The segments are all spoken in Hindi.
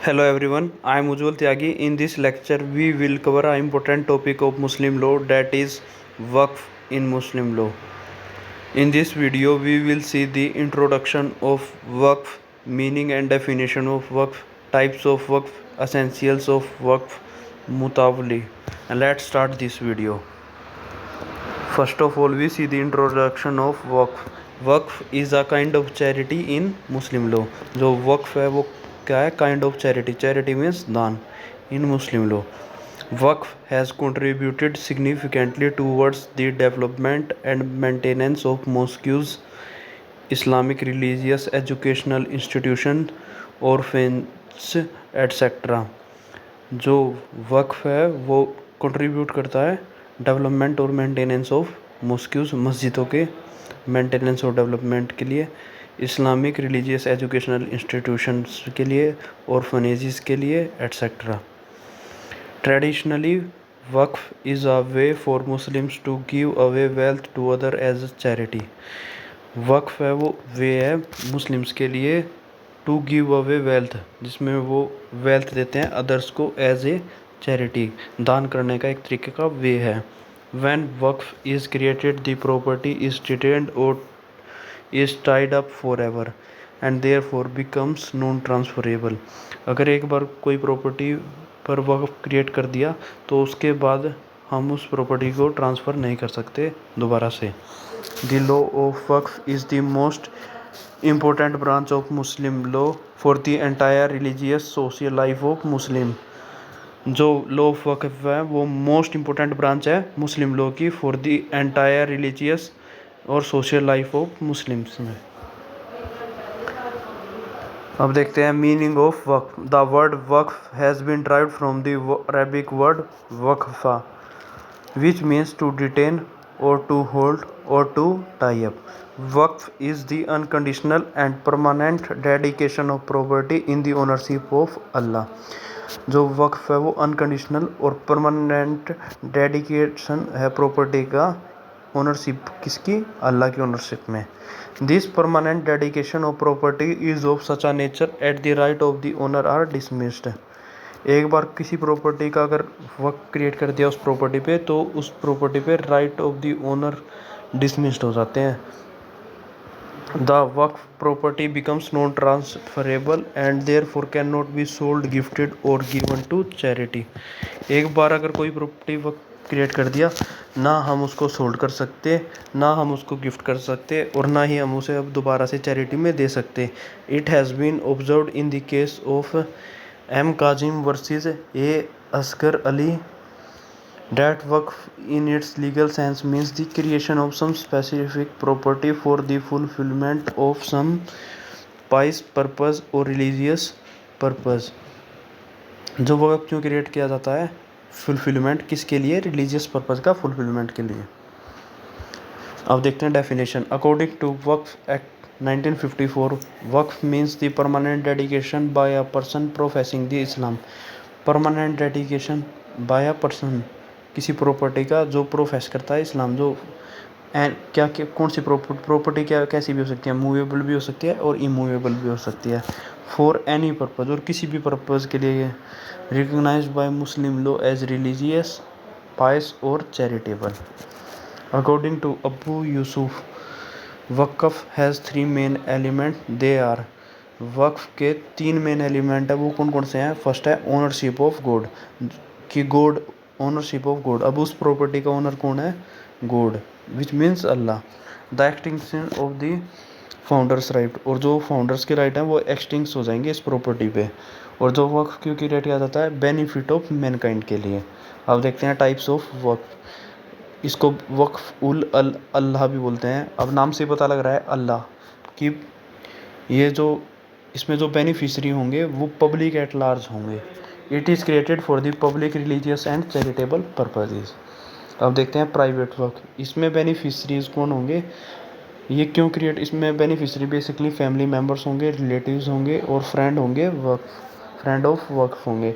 Hello everyone, I am Ujjwal Tyagi. In this lecture, we will cover an important topic of Muslim law, that is Waqf in Muslim law. In this video, we will see the introduction of Waqf, meaning and definition of Waqf, types of Waqf, essentials of Waqf, Mutawali. And let's start this video. First of all, we see the introduction of Waqf. Waqf is a kind of charity in Muslim law. जो वक्फ है वो क्या है? Kind of charity. Charity means दान in Muslim law. Waqf has contributed significantly towards the development and maintenance of mosques, Islamic religious educational institutions, orphanages, etc. जो वक्फ है वो कंट्रीब्यूट करता है डेवलपमेंट और मेंटेनेंस ऑफ मॉस्क्यूज, मस्जिदों के मेंटेनेंस और डेवलपमेंट के लिए, इस्लामिक रिलीजियस एजुकेशनल इंस्टीट्यूशंस के लिए, ऑर्फनेजेस के लिए, etcetera. Traditionally waqf is a way for Muslims to give away wealth to other as a charity. वक्फ है वो वे है मुस्लिम्स के लिए टू गिव अवे वेल्थ, जिसमें वो वेल्थ देते हैं अदर्स को एज ए चैरिटी. दान करने का एक तरीके का वे है. When waqf is created the property is detained और is tied up forever and therefore becomes non transferable. अगर एक बार कोई प्रॉपर्टी पर वक्फ क्रिएट कर दिया तो उसके बाद हम उस प्रॉपर्टी को ट्रांसफ़र नहीं कर सकते दोबारा से. The law of Waqf is the most important branch of Muslim law for the entire religious social life of Muslim. जो लॉ ऑफ वक्फ है वो मोस्ट इम्पोर्टेंट ब्रांच है मुस्लिम लॉ की फॉर द एंटायर रिलीजियस और सोशल लाइफ ऑफ मुस्लिम्स में. अब देखते हैं meaning of waqf. The word waqf has been derived from the Arabic word waqfa which means to detain or to hold or to tie up. Waqf is the unconditional and permanent dedication of property in the ownership of Allah. जो वक्फ है वो अनकंडीशनल और परमानेंट डेडिकेशन है प्रॉपर्टी का ओनरशिप किसकी? अल्लाह की ओनरशिप में. This permanent dedication of property is of such a nature at the right of the owner are dismissed. एक बार किसी प्रॉपर्टी का अगर वक्फ क्रिएट कर दिया उस प्रॉपर्टी पे तो उस प्रॉपर्टी पे right of the owner dismissed हो जाते हैं. The Waqf property becomes non transferable and therefore can not be sold, gifted और गिवन टू चैरिटी. एक बार अगर कोई प्रॉपर्टी वक्फ क्रिएट कर दिया, ना हम उसको सोल्ड कर सकते, ना हम उसको गिफ्ट कर सकते और ना ही हम उसे अब दोबारा से चैरिटी में दे सकते. It has been observed in the case of M. Kazim versus A. Asghar Ali that waqf in its legal sense means the creation of some specific property for the fulfillment of some pious purpose or religious purpose. जो वक़्फ क्यों क्रिएट किया जाता है? फुलफिलमेंट किसके लिए? रिलीजियस पर्पज़ का फुलफिलमेंट के लिए. अब देखते हैं definition. According to Waqf act 1954, waqf means the permanent dedication by a person professing the Islam. Permanent dedication by a person किसी प्रॉपर्टी का जो प्रोफेस करता है इस्लाम. जो क्या कौन सी प्रॉपर्टी क्या कैसी भी हो सकती है? मूवेबल भी हो सकती है और इमूवेबल भी हो सकती है. फॉर एनी पर्पज़ और किसी भी पर्पज़ के लिए recognized by Muslim law as religious, pious और charitable. According to Abu Yusuf, waqf has three main element. They are. वक्फ के तीन मेन एलिमेंट है. वो कौन कौन से हैं? फर्स्ट है ओनरशिप ऑफ गॉड, कि गॉड, ओनरशिप ऑफ गॉड. अब उस प्रॉपर्टी का ओनर कौन है? God, which means Allah. The extinction of the founders right, और जो फाउंडर्स के राइट हैं वो एक्सटिंक्स हो जाएंगे इस प्रॉपर्टी पे. और जो वक्फ क्यों क्रिएट किया जाता है? बेनिफिट ऑफ मैनकाइंड के लिए. अब देखते हैं टाइप्स ऑफ वक्फ. इसको वक्फ उल अल्लाह भी बोलते हैं. अब नाम से पता लग रहा है अल्लाह कि ये जो इसमें जो बेनिफिशरी होंगे वो पब्लिक एट लार्ज होंगे. It is created for the public religious and charitable purposes. अब देखते हैं प्राइवेट वक्फ. इसमें बेनिफिशरीज कौन होंगे? ये क्यों क्रिएट? इसमें बेनिफिशरी बेसिकली फैमिली मेम्बर्स होंगे, रिलेटिव्स होंगे और फ्रेंड होंगे, फ्रेंड ऑफ वक्फ होंगे.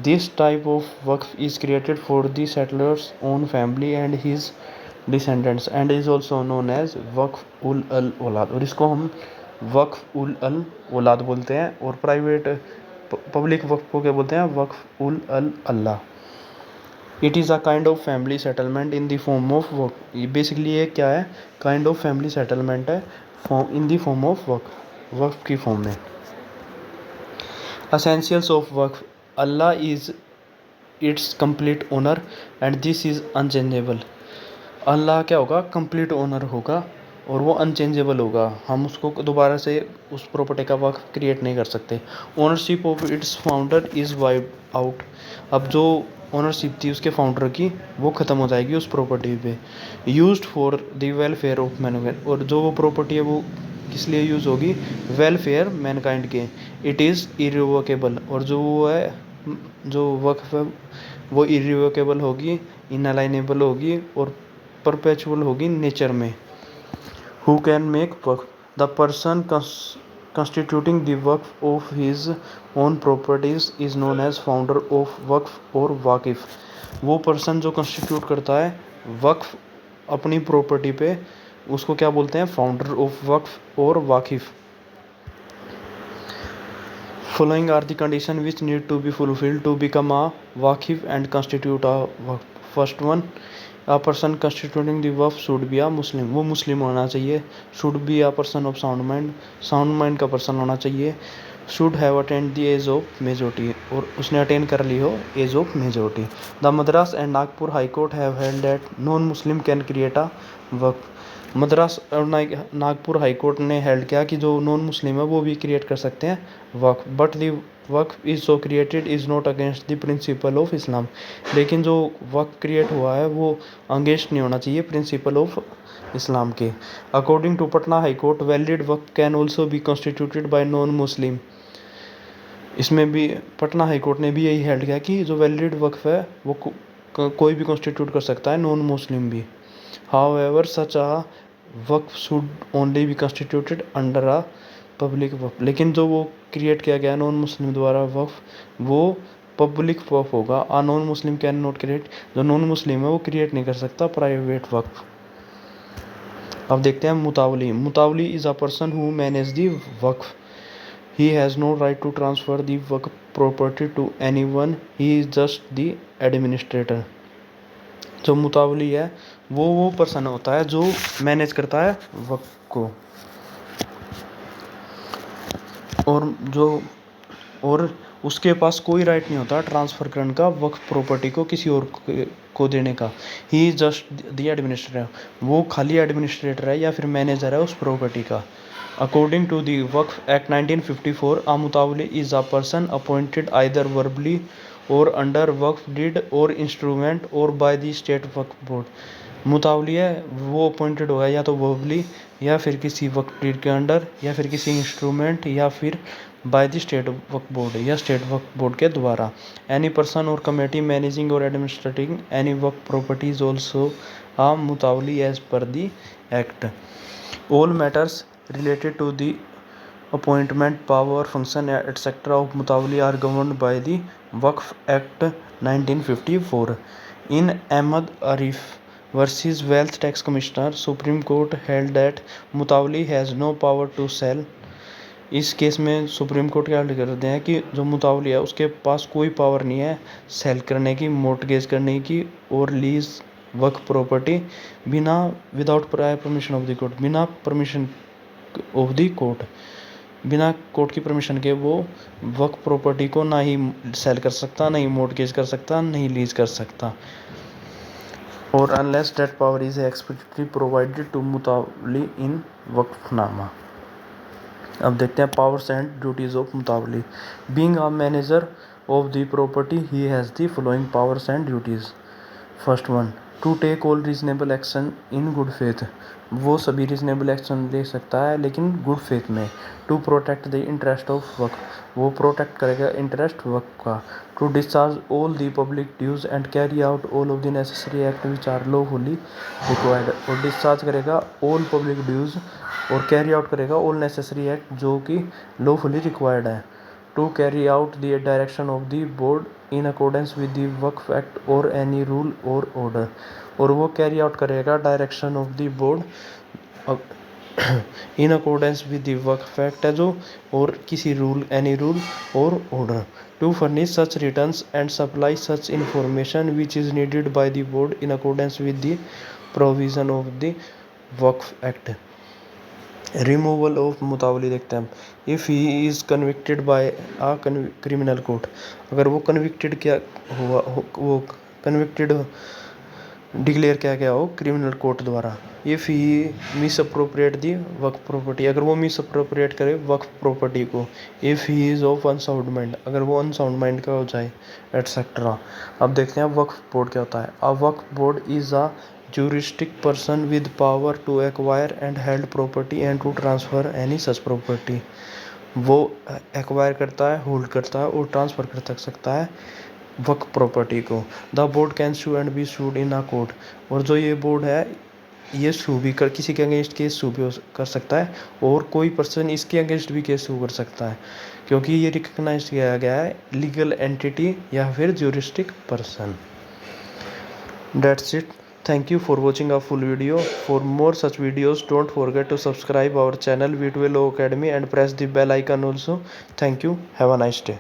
This type of waqf is created for the settler's own family and his descendants and is also known as waqf ul al औलाद. और इसको हम वक्फ उल अल औलाद बोलते हैं. और प्राइवेट पब्लिक वक्फ को क्या बोलते हैं? वक्फ उल अल्लाह। It is a kind of family settlement in the form of waqf. ये बेसिकली ये क्या है? काइंड ऑफ फैमिली सेटलमेंट है in the form of waqf, वक्फ की फॉर्म में। Essentials of waqf. Allah is its complete owner and this is unchangeable. Allah क्या होगा? कंप्लीट ओनर होगा और वो अनचेंजेबल होगा। हम उसको दोबारा से उस प्रॉपर्टी का वक्फ क्रिएट नहीं कर सकते। Ownership of its founder is wipe out. अब जो ओनरशिप थी उसके फाउंडर की वो ख़त्म हो जाएगी उस प्रॉपर्टी पे। Used for the welfare of Mankind. और जो वो प्रॉपर्टी है वो किस लिए यूज़ होगी? वेलफेयर मैनकाइंड के। It is irrevocable. और जो वो है, जो वक्फ है वो इरिवोकेबल होगी, इनअलाइनेबल होगी और परपेचुअल होगी नेचर में। Who can make Waqf? The person constituting the Waqf of his own properties is known as founder of वक्फ और वाकिफ। वो पर्सन जो कंस्टिट्यूट करता है वक्फ अपनी प्रॉपर्टी पे उसको क्या बोलते हैं? फाउंडर ऑफ वक्फ और वाकिफ। Following are the conditions which need to be fulfilled to become a waqif and constitute a waqf. First one, a person constituting the waqf should be a Muslim. वो मुस्लिम होना चाहिए। Should be a person of sound mind. Sound mind का पर्सन होना चाहिए। Should have attained the age of majority. और उसने अटेन कर ली हो age of majority. The Madras and Nagpur High Court have held that non-Muslim can create a waqf. Madras और नागपुर हाई कोर्ट ने हेल्ड किया कि जो नॉन मुस्लिम है वो भी क्रिएट कर सकते हैं वक्फ। But the waqf is so created is not against the principle of Islam. लेकिन जो वक्फ क्रिएट हुआ है वो अगेंस्ट नहीं होना चाहिए प्रिंसिपल ऑफ इस्लाम के। According to Patna high court valid waqf can also be constituted by non Muslim. इसमें भी पटना हाई कोर्ट ने भी यही हेल्ड किया कि जो वैलिड वक्फ है वो कोई भी कॉन्स्टिट्यूट कर सकता है, नॉन मुस्लिम भी। However, such a Waqf should only be constituted under a public वक्फ। लेकिन जो वो क्रिएट किया गया नॉन मुस्लिम द्वारा वक्फ वो पब्लिक वक्फ होगा। A non Muslim can not create. जो नॉन मुस्लिम है वो क्रिएट नहीं कर सकता प्राइवेट वक्फ। अब देखते हैं मुतावली। Mutawalli is a person who manage the waqf. He has no right to transfer the waqf property to anyone, he is just the administrator. जो मुतावली है वो पर्सन होता है जो मैनेज करता है वक्फ को और उसके पास कोई राइट नहीं होता ट्रांसफ़र करने का वक्फ प्रॉपर्टी को किसी और को देने का। ही इज़ जस्ट द एडमिनिस्ट्रेटर। वो खाली एडमिनिस्ट्रेटर है या फिर मैनेजर है उस प्रॉपर्टी का। According to the Waqf act 1954 a mutawalli is a person appointed either verbally or under waqf deed or instrument or by the state waqf board. मुतावली है वो अपॉइंटेड होगा या तो वर्बली या फिर किसी वक्फ डीड के अंडर या फिर किसी इंस्ट्रूमेंट या फिर by the state waqf board या स्टेट वक्फ बोर्ड के द्वारा। Any person or committee managing or administrating any waqf property is also a mutawalli as per the act. All matters related to the appointment, power, function, etc. of Mutawali are governed by the Waqf Act 1954. In Ahmad Arif versus Wealth Tax Commissioner, Supreme Court held that Mutawali has no power to sell. इस केस में सुप्रीम कोर्ट क्या करते हैं कि जो मुतावली है उसके पास कोई पावर नहीं है सेल करने की, मोर्टगेज करने की और लीज वक्फ प्रॉपर्टी बिना without prior permission of the court, बिना परमिशन ऑफ द कोर्ट, बिना कोर्ट की परमिशन के वो वक्फ प्रॉपर्टी को ना ही सेल कर सकता, ना ही मोर्टगेज कर सकता, नहीं लीज कर सकता। और unless that power is explicitly provided to mutawalli in वक्फनामा। अब देखते हैं powers and duties of mutawalli. Being a manager of the property he has the following powers and duties. First one, to take all reasonable action in good faith. वो सभी रीजनेबल एक्शन ले सकता है लेकिन गुड फेथ में। To protect the interest of waqf, वो प्रोटेक्ट करेगा इंटरेस्ट वक्फ का। To discharge all the public dues and carry out all of the necessary act which are lawfully required. और डिस्चार्ज करेगा ऑल पब्लिक ड्यूज और कैरी आउट करेगा ऑल नेसेसरी एक्ट जो कि लॉफुली रिक्वायर्ड है। To carry out the direction of the board in accordance with the Waqf act और एनी रूल और ऑर्डर। और वो कैरी आउट करेगा direction of the board in accordance with the Waqf act है जो, और किसी रूल, एनी रूल और order to furnish such returns and supply such information which is needed by the board in accordance with the provision of the Waqf act. Removal of mutawalli देखते हैं हम। If he is convicted by a criminal court, अगर वो कन्विक्टेड क्या हुआ वो कन्विक्टेड डिक्लेयर किया गया हो क्रिमिनल कोर्ट द्वारा। If he miss appropriate the waqf property, अगर वो मिस अप्रोप्रिएट करे वक्फ प्रॉपर्टी को। If he is of unsound mind, अगर वो अनसाउंड माइंड का हो जाए, एटसेट्रा। अब देखते हैं वक्फ बोर्ड क्या होता है। A waqf board is a juristic person with power to acquire and held property and to transfer any such property। वो एक्वायर करता है, होल्ड करता है और ट्रांसफ़र कर सकता है वक्फ प्रॉपर्टी को। The board can sue and be sued in a court, और जो ये बोर्ड है ये सू भी कर, किसी के अगेंस्ट केस सू भी कर सकता है, और कोई पर्सन इसके अगेंस्ट भी केस सू कर सकता है, क्योंकि ये रिकग्नाइज किया गया है लीगल एंटिटी या फिर juristic person. That's it. Thank you for watching a full video. For more such videos, don't forget to subscribe our channel V12 Law Academy and press the bell icon also. Thank you. Have a nice day.